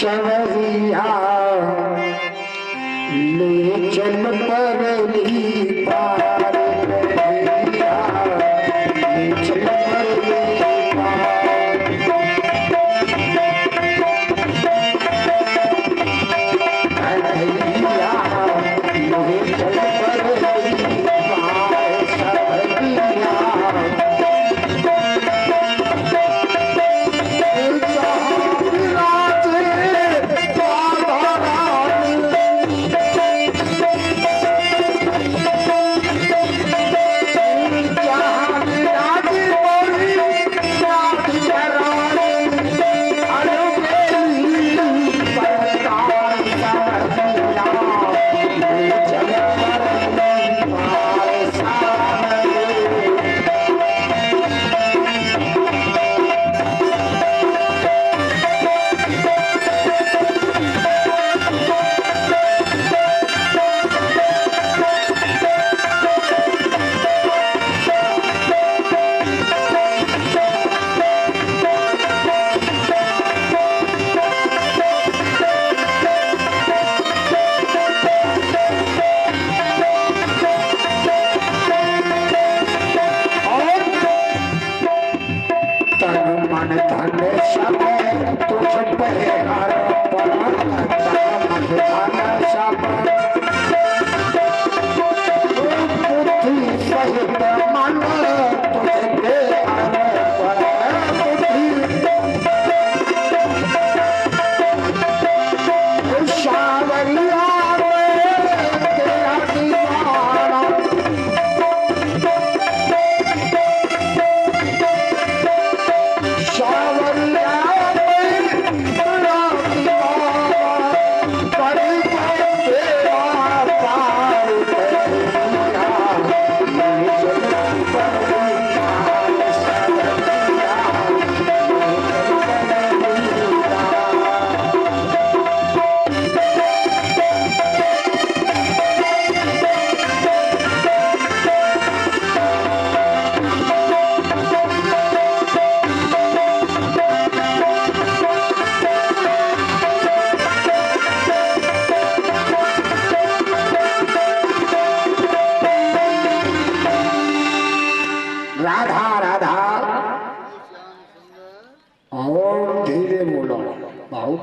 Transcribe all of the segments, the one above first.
सवरिया ले चल परली पार कन्हैया, ले चल परली पार। कन्हैया ले चल परली पार सवरिया,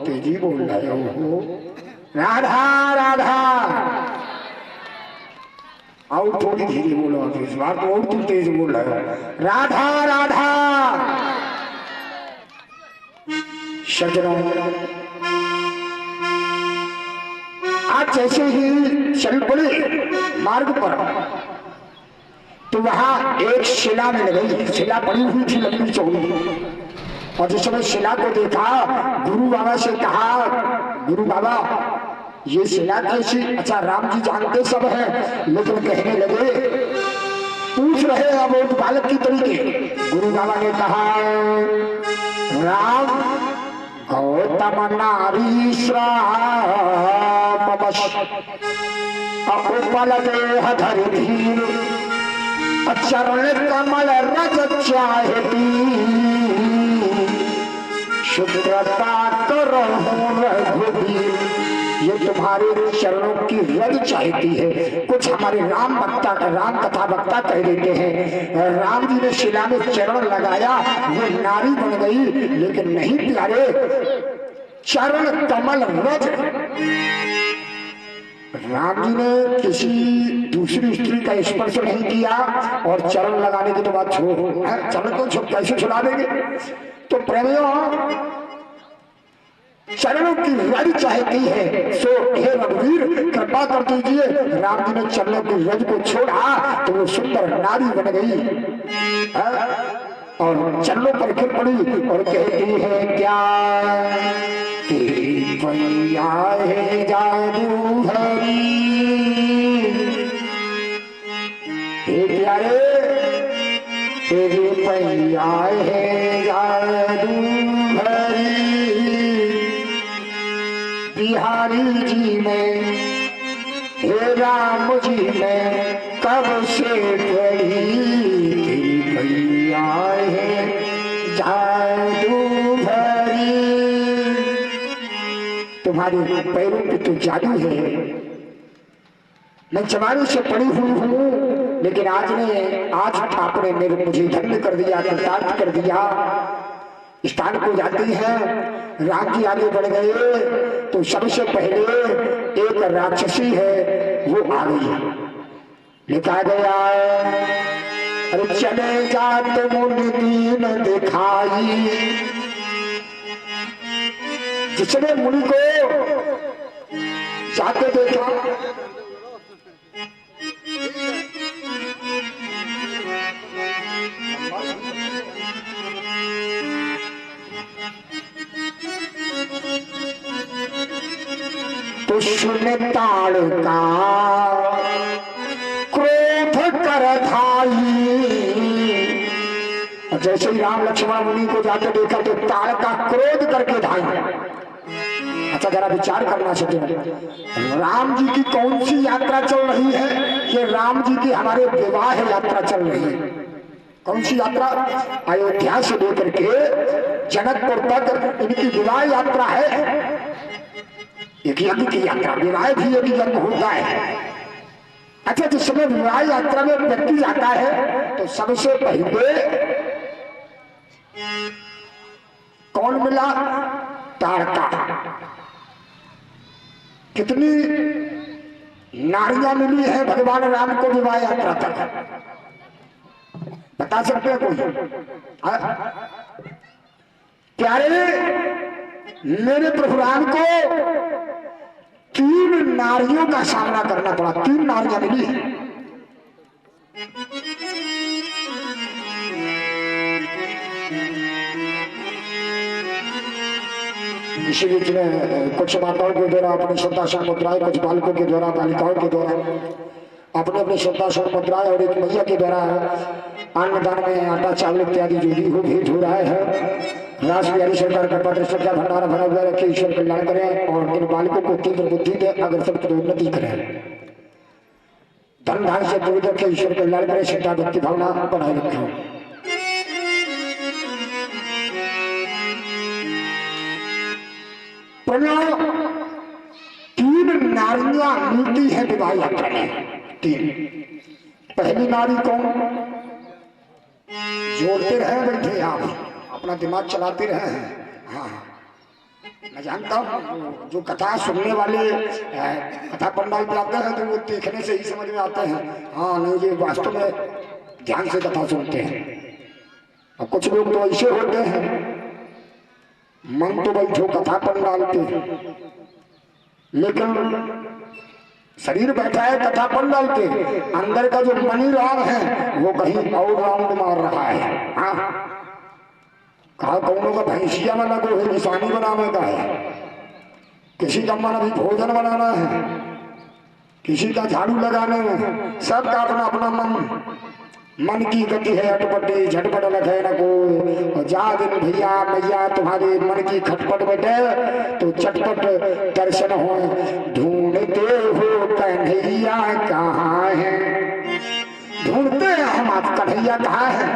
तेजी बोल रहे हो। राधा राधा और थोड़ी धीरे बोलो, इस बार तो और तुम तेज बोल रहे हो। राधा राधा सजनों, आज जैसे ही चल पड़े मार्ग पर तो वहां एक शिला मिल गई। शिला पड़ी हुई थी लंबी चौड़ी, और जिस समय शिला को देखा गुरु बाबा से कहा, गुरु बाबा ये शिला कैसी? अच्छा राम जी जानते सब है, लेकिन कहने लगे, पूछ रहे अब एक बालक की तरीके। गुरु बाबा ने कहा, राम गौतम नारी श्राम अपल देह धरि धीर, चरण कमल रज चाहती, शुभ्रता तो रघुवीर। ये तुम्हारे चरणों की रज चाहती है। कुछ हमारे राम कथा वक्ता कह देते हैं, राम जी ने शिला में चरण लगाया, वो नारी बन गई। लेकिन नहीं प्यारे, चरण कमल रज, राम जी ने किसी दूसरी स्त्री का स्पर्श नहीं किया, और चरण लगाने की तो बात छोड़ो, चरण को कैसे छुड़ा देंगे? तो प्रेमियों, चरणों की रज चाहती है। सो हे रघुवीर कृपा कर दीजिए। राम जी ने चरणों की रज को छोड़ा तो वो सुंदर नारी बन गई, और चरणों पर गिर पड़ी और कहती है क्या, तेरी पैया है जादू हरी। हे प्यारे, तेरी पैया है जादू हरी, बिहारी जी में हे राम जी में कब से पड़ी, तेरी पैया है जादू भरी। तुम्हारे पैरों पे तो जादू है। मैं जमाने से पड़ी हुई हूँ, लेकिन आज आपने मुझे धन्य कर दिया, कृतार्थ कर दिया। स्थान को जाती है, राम जी आगे बढ़ गए तो सबसे पहले एक राक्षसी है वो आ गई। लिखा गया अरे चले जात मुनि दीन दिखाई, जिसने मुनि को जाते देखा तो सुन ताड़ का क्रोध कर धाई। जैसे ही राम लक्ष्मण मुनि को जाकर देखा तो ताड़ का क्रोध करके धाई। अच्छा जरा विचार करना चाहिए, राम जी की कौन सी यात्रा चल रही है? ये राम जी की हमारे विवाह यात्रा चल रही है। कौन सी यात्रा? अयोध्या से लेकर के जनकपुर तक इनकी विवाह यात्रा है। एक यज्ञ की यात्रा, विवाह भी एक यज्ञ होता है। अच्छा जिस समय विवाह यात्रा में व्यक्ति जाता है तो सबसे पहले कौन मिला? ताड़का। कितनी नारियां मिली है भगवान राम को विवाह यात्रा तक? बता सकते हैं कोई? प्यारे मेरे प्रभु राम को 3 नारियों का सामना करना पड़ा। 3 नारियां मिली है। इसी बीच में कुछ माताओं के द्वारा अपनी श्रद्धाशुन मुद्राएं, कुछ बालकों के द्वारा, बालिकाओं के द्वारा अपने अपने श्रद्धाशुन मुद्राएं और एक मैया के द्वारा अन्नदान में आटा चावल इत्यादि जो भी हो भेंट हो रहा है। राज बिहारी सरकार का पत्र श्रद्धा भंडारा भरा हुआ रखे, ईश्वर कल्याण करें और इन बालकों को तीव्र बुद्धि दे, अगर सब उन्नति करें, धन धान से दूर रखे, ईश्वर कल्याण करें, श्रद्धा भक्ति भावना बनाए रखें। प्रणाम। 3 नारियां मिलती है विवाह यात्रा में। 3। पहली नारी कौन? जोड़ते रहे बैठे आप, अपना दिमाग चलाते रहे हैं। हाँ मैं जानता हूँ जो कथा सुनने वाले कथा पंडाल पे आते हैं तो वो देखने से ही समझ में आते हैं। हाँ नहीं ये वास्तव में ध्यान से कथा सुनते हैं। और कुछ लोग तो ऐसे होते हैं मन तो बैठो कथा पंडाल पे, लेकिन शरीर बैठा है कथा पंडाल पे, अंदर का जो मनी राम है वो कहीं और राउंड मार रहा है। हाँ कहा कौनों का भैंसिया वाला को है निशानी बनाने का है, किसी का मन अभी भोजन बनाना है, किसी का झाड़ू लगाने में, सबका अपना अपना मन की गति है अटपटे, झटपट लगे न को। जा दिन भैया मैया तुम्हारे मन की खटपट बैठे तो चटपट दर्शन हो। ढूंढते हो कन्हैया कहाँ है? ढूंढते हैं हम, आप कन्हैया कहाँ है?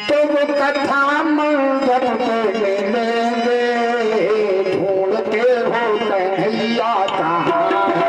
तो वो कथा मंडप पे मिलेंगे, ढूंढते हो कन्हैया कहाँ है?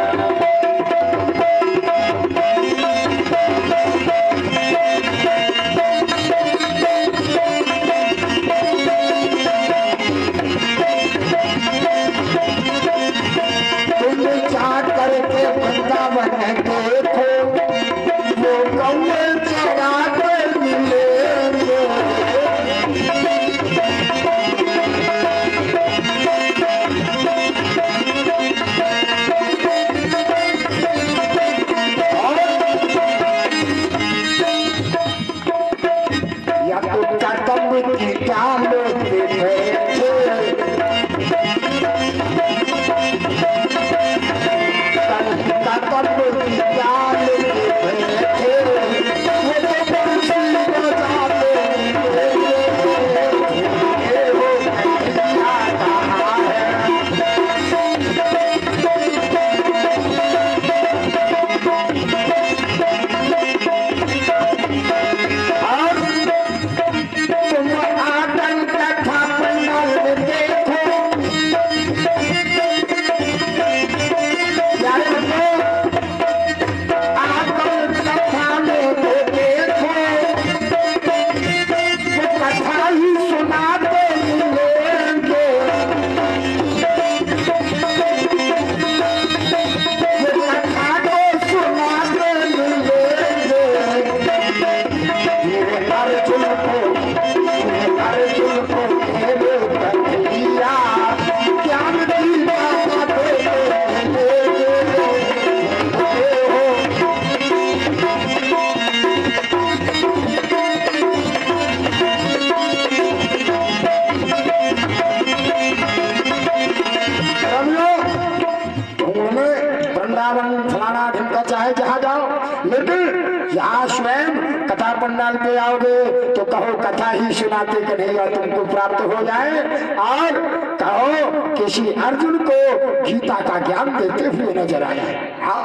कहो कथा ही सुनाते कन्हैया तुमको प्राप्त हो जाए, और कहो किसी अर्जुन को गीता का ज्ञान देते हुए नजर आए। हाँ,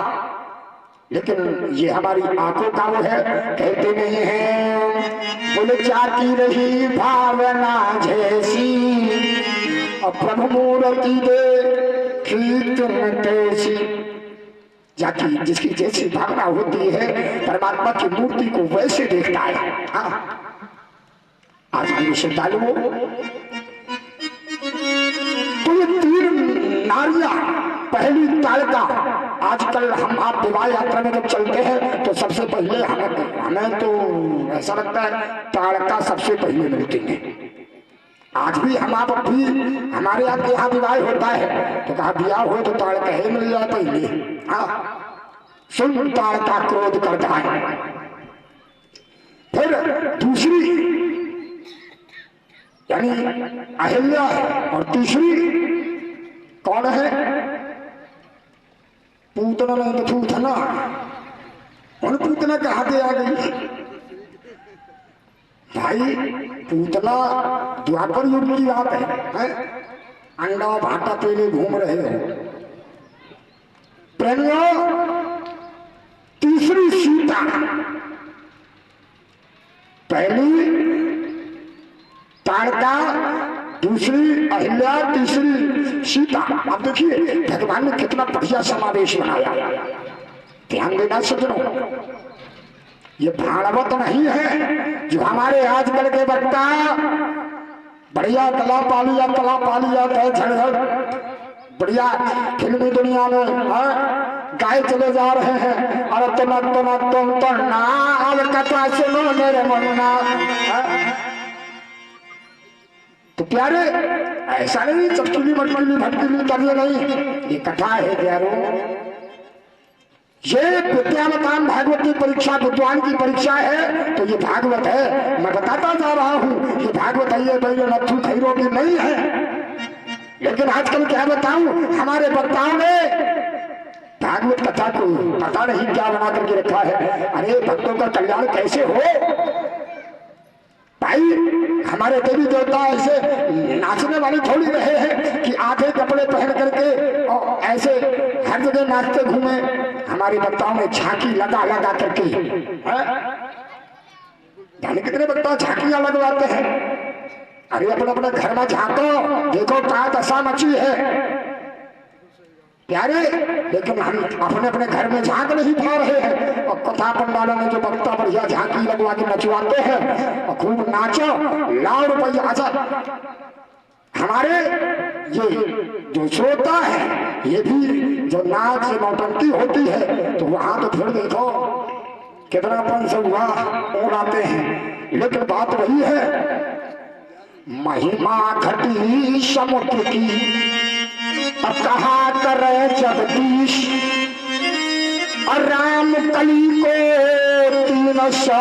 लेकिन ये हमारी आंखों का वो है, कहते नहीं है बोले जाती रही भावना जैसी, और प्रभु मूर्ति देखी तुम तैसी। जाति जिसकी जैसी भावना होती है परमात्मा की मूर्ति को वैसे देखता है। हाँ, आज भी श्रद्धालुओं तो ये 3 नारियां, पहली ताड़का। आजकल हम आप विवाह यात्रा में जब चलते हैं तो सबसे पहले हमें तो ऐसा लगता है ताड़का सबसे पहले मिलती है। आज भी हम आप भी हमारे यहाँ विवाह होता है तो कहा ब्याह हो तो ताड़का ही मिल जाए पहले। हाँ, सुन ताड़का क्रोध करता है। फिर दूसरी यानी अहिल्या है, और तीसरी कौन है? पूतना नहीं तो पूतना, उन पूतना के आगे आ गई। भाई पूतना द्वापर युग की बात है? अंडा भाटा पीले घूम रहे हो प्रेमियों। तीसरी सीता, पहली ताड़का, दूसरी अहिल्या, तीसरी सीता। अब देखिए भगवान ने कितना बढ़िया समावेश बनाया। ध्यान देना सज्जनों, ये भागवत नहीं है जो हमारे आजकल के वक्ता बढ़िया तला पा लिया झड़झड़ बढ़िया फिल्मी दुनिया में गाय चले जा रहे हैं। और तुम ना अब कथा सुनो मेरे मुन्ना। तो प्यारे ऐसा नहीं चटकीली मटकीली भटकीली करने नहीं, ये कथा है प्यारो। ये विद्यावतान भागवत की परीक्षा, विद्वान की परीक्षा है। तो ये भागवत है, मैं बताता जा रहा हूँ ये भागवत है, ये भाई नथु खैरों की नहीं है। लेकिन आजकल क्या बताऊं, हमारे वक्ताओं ने भागवत कथा को पता नहीं क्या बना करके रखा है। अरे भक्तों का कल्याण कैसे हो भाई? हमारे देवी देवता ऐसे नाचने वाले थोड़ी रहे हैं कि आधे कपड़े पहन करके और ऐसे हर जगह नाचते घूमे। हमारे वक्ताओं ने झांकी लगा करके, जाने कितने वक्ता झांकियां लगवाते हैं। अरे अपने अपने घर में झांको, देखो कहाँ दशा मची है प्यारे। लेकिन हम अपने अपने घर में झांक नहीं पा रहे हैं, और कथा पंडालों में जो वक्ता बढ़िया झांकी लगवा के नचवाते हैं और खूब नाचो, लाओ रुपया। अच्छा, हमारे ये जो श्रोता है ये भी जो नाच नौटंकी होती है तो वहां तो फिर देखो कितना पंच हुआ उड़ाते हैं। लेकिन बात वही है, महिमा घटी समुद्र की अब कहा करे जगदीश, और राम कली को 300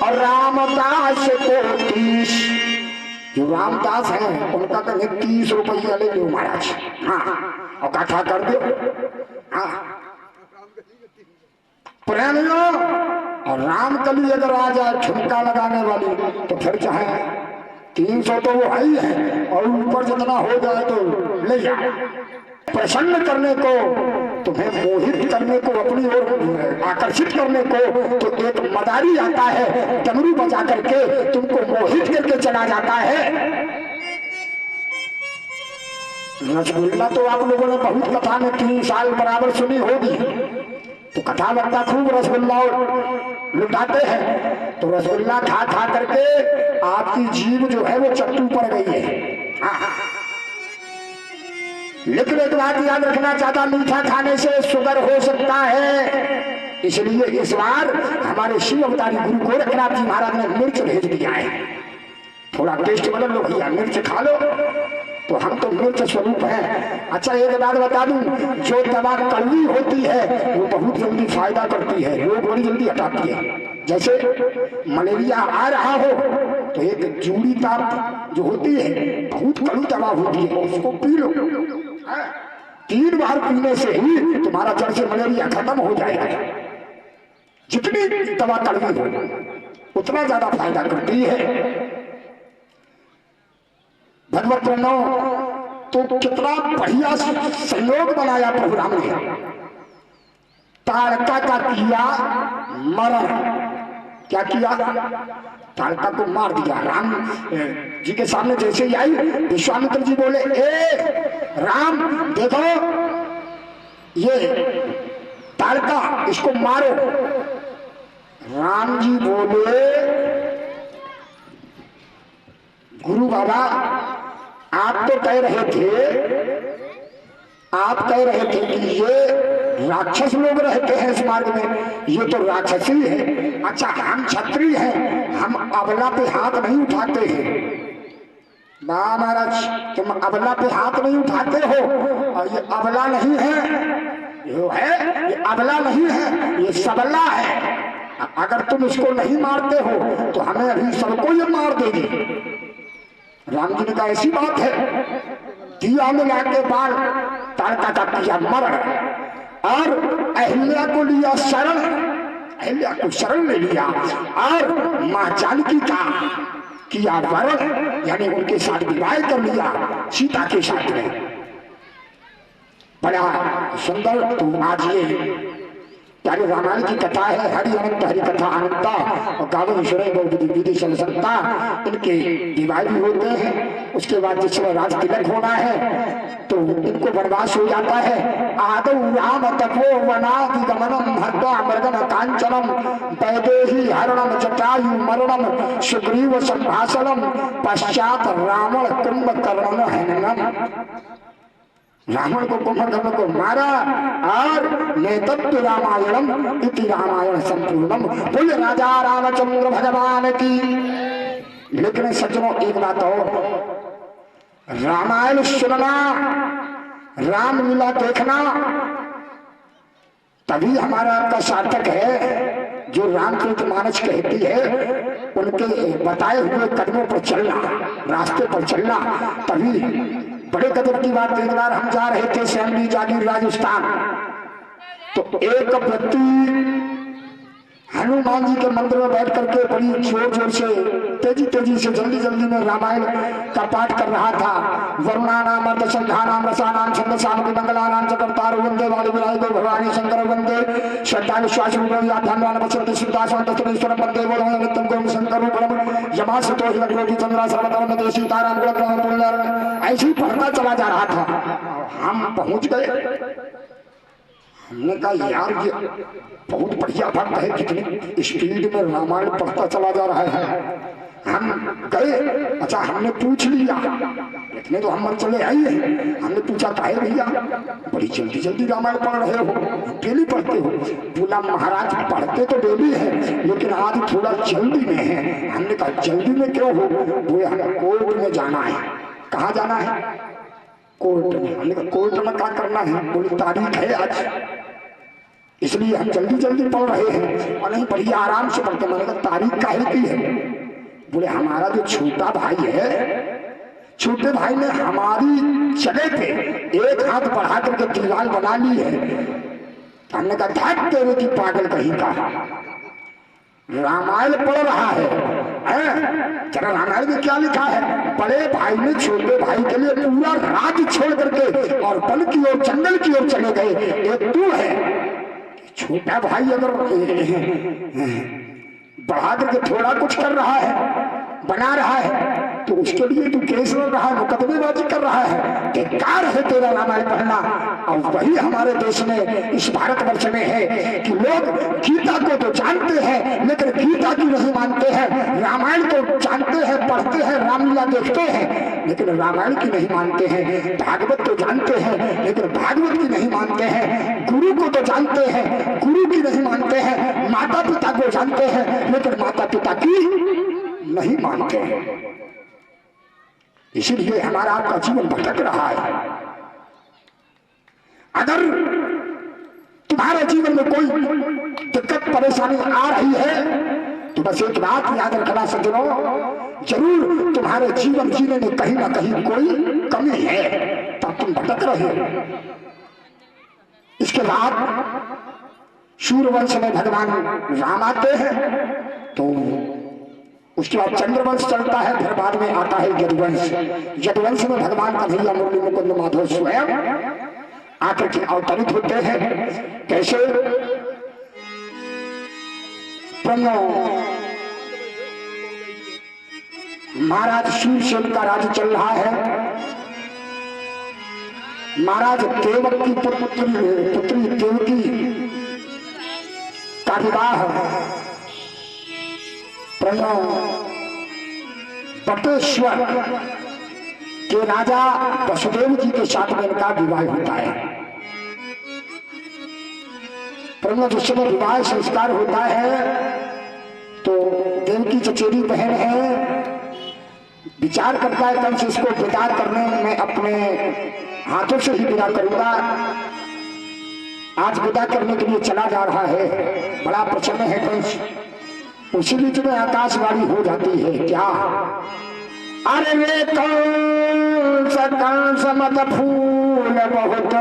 और रामदास को 30। जो रामदास हैं उनका कहीं 30 रुपया ले लो महाराज। हाँ, और कथा कर दो। हाँ प्रेमियों, और रामकली अगर आ जाए ठुमका लगाने वाली तो फिर चाहे 300 तो वो है ही है, और ऊपर जितना हो जाए तो ले जाए। प्रसन्न करने को, तुम्हें मोहित करने को, अपनी ओर आकर्षित करने को तो एक मदारी आता है, डमरू बजा करके तुमको मोहित करके चला जाता है। रसगुल्ला तो आप लोगों ने बहुत कथा में 3 साल बराबर सुनी होगी। तो कथा वक्ता खूब रसगुल्ला लुटाते हैं, तो रसगुल्ला खा करके आपकी जीभ जो है वो चट्टू पड़ गई है। लेकिन एक बात याद रखना, ज्यादा मीठा खाने से शुगर हो सकता है। इसलिए इस बार हमारे शिव अवतारी गुरु गोरखनाथ जी महाराज ने मिर्च भेज दिया है। थोड़ा टेस्ट बदल लो भैया, मिर्च खा लो। तो हम तो मिर्च स्वरूप है। अच्छा एक बात बता दूं, जो दवा कड़वी होती है वो बहुत जल्दी फायदा करती है, रोग बड़ी जल्दी हटाती है। जैसे मलेरिया आ रहा हो तो एक जूड़ी ताप जो होती है बहुत कड़वी दवा होती है, उसको पी लो। 3 बार पीने से ही तुम्हारा जड़ से मलेरिया खत्म हो जाएगा, जितनी दवा कड़वी हो। उतना ज्यादा फायदा करती है। भगवत प्रणव तो कितना बढ़िया संयोग बनाया प्रभु राम ने। ताड़का का किया मरण, क्या किया? ताड़का को मार दिया। राम जी के सामने जैसे ही आई, विश्वामित्र जी बोले, ए राम देखो ये ताड़का, इसको मारो। राम जी बोले, गुरु बाबा आप तो कह रहे थे कि ये राक्षस लोग रहते हैं इस मार्ग में, ये तो राक्षसी है। अच्छा हम क्षत्रिय हैं, हम अबला पे हाथ नहीं उठाते हैं। ना महाराज, तुम अबला पे हाथ नहीं उठाते हो, और ये अबला नहीं है, ये अबला नहीं है, ये सबला है। अगर तुम इसको नहीं मारते हो तो हमें अभी सबको ये मार देगी। राम जी ने कहा ऐसी बात है। दिया मिला के बाद ताड़का का किया मरण, और अहिल्या को लिया शरण, अहिल्या को शरण ले लिया, और मां जानकी का किया वरण, यानी उनके साथ विवाह कर लिया सीता के साथ में। बड़ा सुंदर। तो आज ये प्यारे रामायण की कथा है। हरि अनंत हरि कथा अनंता, और गावन विधि संता, इनके विवाह भी होते हैं। उसके बाद जिस समय राज तिलक होना है तो इनको वनवास हो जाता है। आदौ राम तपो वनादिगमनम हत्वा मृगम कांचनम वैदेही हरणम जटायु मरणम सुग्रीव संभाषणम पश्चात रावण कुंभकर्णन हननम। रावण को कुंभकर्ण को मारा, और नेतृत्व रामायणम इति रामायण संपूर्णम। बोल राजा रामचंद्र भगवान की। लेकिन सज्जनों एक बात और, रामायण सुनना, रामलीला देखना तभी हमारा आपका सार्थक है। जो रामचरित मानस कहती है उनके बताए हुए कदमों पर चलना, रास्ते पर चलना, तभी। बड़े कदर की बात, एक बार हम जा रहे थे सैमली जागीर राजस्थान, तो एक व्यक्ति हनुमान जी के मंदिर में बैठ करके बड़ी जोर जोर से तेजी से जल्दी में रामायण का पाठ कर रहा था। वरुणा नाम अर्धसंधा नाम रसा नाम छंदसाम मंगला नाम चक्रतार वंदे वाली विराय गो भगवानी शंकर वंदे श्रद्धा विश्वास ध्यान बसवती सिद्धाश्वर वंदे बोलो नित्यम गुरु शंकर रूपम यमा सतो हिलग्रोधी चंद्रा सर्वतम नदे सीताराम गुणग्रह पुण्य। ऐसे ही पढ़ता चला जा रहा था। हम पहुंच गए। हमने कहा यार ये बहुत बढ़िया भक्त है, कितनी स्पीड में रामायण पढ़ता चला जा रहा है। हम गए, अच्छा हमने पूछ लिया, इतने तो हम चले आए हैं। हमने पूछा काहे भैया बड़ी जल्दी रामायण पढ़ रहे हो, डेली पढ़ते हो? बोला महाराज पढ़ते तो डेली है, लेकिन आज थोड़ा जल्दी में है। हमने कहा जल्दी में क्यों हो? बोले हमें कोर्ट में जाना है। कहाँ जाना है? कोर्ट में। हमने कहा कोर्ट में क्या करना है? बोले तारीख है आज, इसलिए हम जल्दी पढ़ रहे हैं। और नहीं बढ़िया आराम से पढ़ते। मैंने कहा तारीख काहे की है? बोले हमारा जो छोटा भाई है, छोटे भाई ने हमारी जगह पे एक हाथ बढ़ा करके दीवार बना ली है। हमने कहा ढक तेरे की पागल कहीं का, रामायण पढ़ रहा है। जरा रामायण में क्या लिखा है? बड़े भाई ने छोटे भाई के लिए पूरा राज्य छोड़ करके और वन की ओर जंगल की ओर चले गए। एक तू है, छोटा भाई अगर बढ़ा करके थोड़ा कुछ कर रहा है, बना रहा है, तो उसके लिए तू केस लड़ रहा है, मुकदमेबाजी कर रहा है। बेकार है तेरा रामायण पढ़ना। और वही हमारे देश में, इस भारतवर्ष में है कि लोग गीता को तो जानते हैं लेकिन गीता की नहीं मानते हैं, रामायण को जानते हैं, पढ़ते हैं, रामलीला देखते हैं, लेकिन रामायण की नहीं मानते हैं। भागवत तो जानते हैं लेकिन भागवत की नहीं मानते हैं। गुरु को तो जानते हैं, गुरु की नहीं मानते हैं। माता पिता को जानते हैं लेकिन माता पिता की नहीं मानते हैं। इसीलिए हमारा आपका जीवन भटक रहा है। अगर तुम्हारे जीवन में कोई दिक्कत परेशानी आ रही है तो बस एक बात याद रखना सज्जनों, जरूर तुम्हारे जीवन जीने में कहीं ना कहीं कोई कमी है, तब तुम भटक रहे हो। इसके बाद सूर्यवंश में भगवान राम आते हैं तो उसके बाद चंद्रवंश चलता है, फिर बाद में आता है यदुवंश। यदुवंश में भगवान कन्हैया मुरली मुकुंद माधव स्वयं आकर के अवतरित होते हैं। कैसे? महाराज शूरसेन का राज्य चल रहा है। महाराज देवक की पुत्री देवकी का विवाह बटेश्वर के राजा वसुदेव जी के साथ में इनका विवाह होता है। जिस समय विवाह संस्कार होता है तो देवकी चचेरी बहन है, विचार करता है कंस इसको विदा करने में अपने हाथों से ही विदा करूंगा। आज विदा करने के लिए चला जा रहा है, बड़ा प्रसन्न है कंस। उसी बीच में आकाशवाणी हो जाती है, क्या? अरे वे कंस कंस मत फूल बहुत,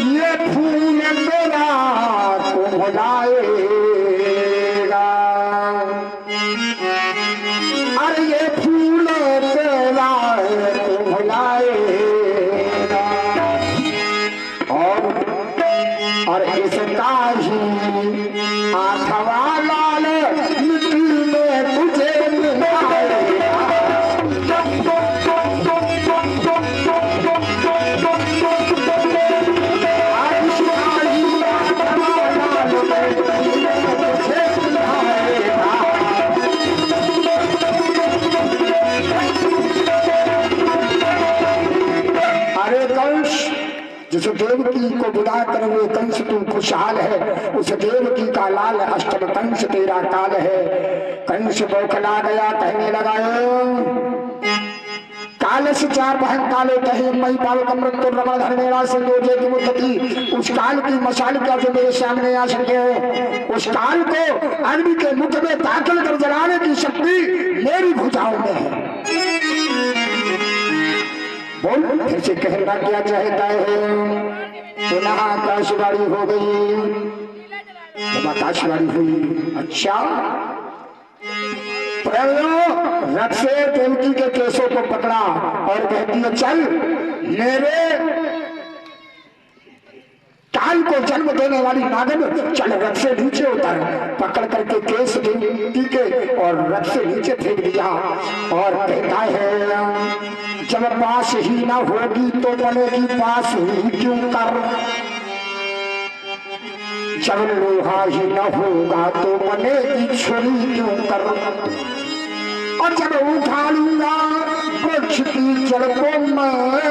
ये फूल मेरा को भुलाएगा। अरे ये फूल तेरा को भुलाएगा और इसका ही आठवा लाल मिट्टी में तुझे जिस देवकी को विदा कर वे कंस तू खुशहाल है, उस देवकी का लाल अष्टम कंस तेरा काल है। कंस बौखला गया, कहने लगा काल से चार बहन काले कहे मई पाल कमरन तो रमण धर मेरा संयोजे की मुद्दती। उस काल की मशाल क्या जो मेरे सामने आ सके, उस काल को अग्नि के मुख में दाखिल कर जलाने की शक्ति मेरी भुजाओं में है। बोल फिर से कहना क्या चाहता है? पुनः आकाशवाणी हो गई। जब आकाशवाणी हुई, अच्छा रथ से देवकी के केसों को पकड़ा और कहती है चल मेरे काल को जन्म देने वाली नागन, चल रथ से नीचे उतर। पकड़ करके केस देवकी के और रथ से नीचे फेंक दिया और कहता है जब पास ही ना होगी तो बनेगी पास ही क्यों कर, जब लोहा ही न होगा तो बनेगी छुरी क्यों कर, और जब उठा लूंगा वृक्ष की जड़ को मैं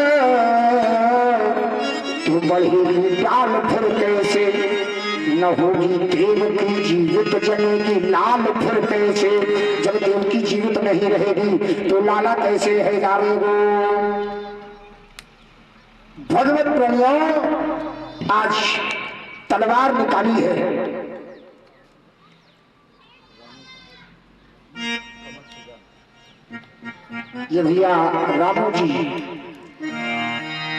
तो बढ़ेगी डाल फिर कैसे, न होगी देव की जीवित जनेगी लाल फिर कैसे। जब देव की जीवित नहीं रहेगी तो लाला कैसे है जावेगो। भगवत प्रणय आज तलवार निकाली है। ये भैया रामू जी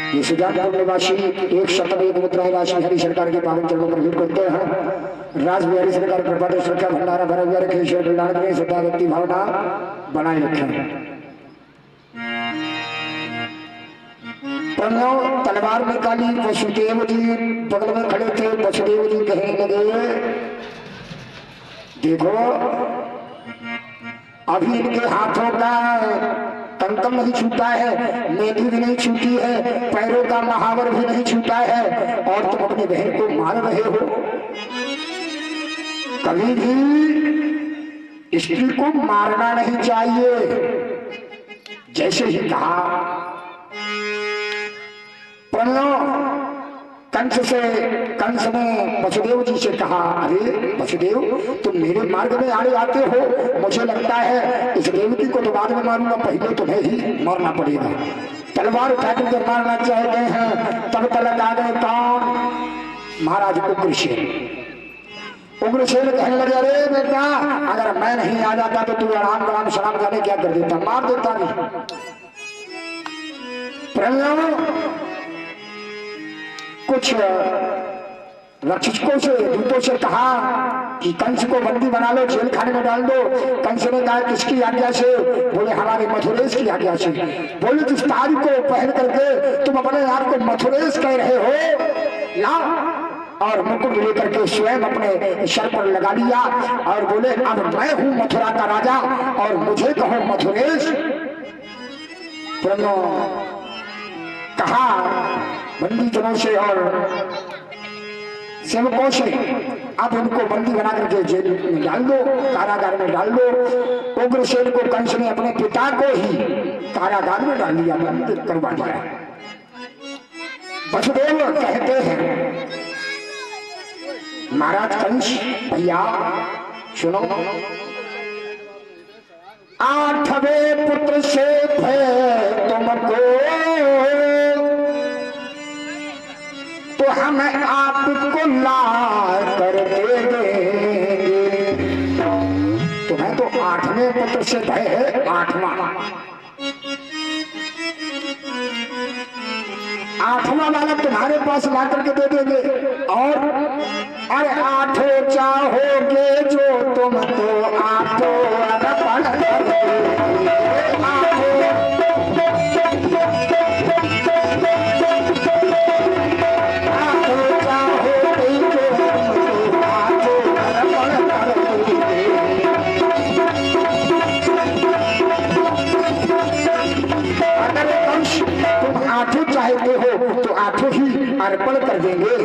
ये सुजानपुर निवासी 101 मुद्राएं राशि हरी सरकार के पावन चरणों पर भेंट करते हैं। राज बिहारी सरकार कृपा से सुरक्षा भंडारा भरा हुआ रखे, ईश्वर कल्याण करें, श्रद्धा भक्ति भावना बनाए रखें। प्रणव तलवार निकाली, वसुदेव जी बगल में खड़े थे। वसुदेव जी कहने लगे देखो अभी इनके हाथों का कंकम नहीं छूटा है, मेहंदी भी नहीं छूटी है, पैरों का महावर भी नहीं छूटा है और तुम अपनी बहन को मार रहे हो। कभी भी स्त्री को मारना नहीं चाहिए। जैसे ही कहा प्रणव कंस ने वसुदेव जी से कहा अरे वसुदेव तुम मेरे मार्ग में आते हो, मुझे लगता है इस देवकी को तो बाद में मारूंगा, पहले तुम्हें ही मारना पड़ेगा। तलवार उठाकर जब मारना चाहते हैं तब तलक आ गए कौन? महाराज उग्रसेन। उग्रसेन कहने लगे अरे बेटा अगर मैं नहीं आ जाता तो तू आराम आराम सलाम जाने क्या कर देता, मार देता नहीं। प्रणव कुछ रक्षकों से दूतों से कहा कि कंस को बंदी बना लो, जेल खाने में डाल दो। कंस ने कहा किसकी आज्ञा से? बोले हमारे मथुरेश की आज्ञा से। बोले जिस ताज को पहन करके तुम अपने आप को मथुरेश कह रहे हो, ला। और मुकुट लेकर के स्वयं अपने सर पर लगा लिया और बोले अब मैं हूं मथुरा का राजा और मुझे कहो मथुरेश। कहा बंदी जनों से और सेवकों से, अब इनको बंदी बना करके जेल में डाल दो, कारागार में डाल दो। उग्रसेन को कंस ने अपने पिता को ही कारागार में डाल दिया, बंद करवा दिया। वसुदेव कहते हैं महाराज कंस भैया सुनो, 8वें पुत्र से थे तुमको तो हम आपको ला कर दे देंगे। तुम्हें तो 8वें पुत्र से भय है, 8वां वाला तुम्हारे पास ला करके दे देंगे। और अरे 8 चाहोगे जो तुम तो आठो अनपढ़ कर दोगे। चाहते हो तो 8 ही अर्पण कर देंगे।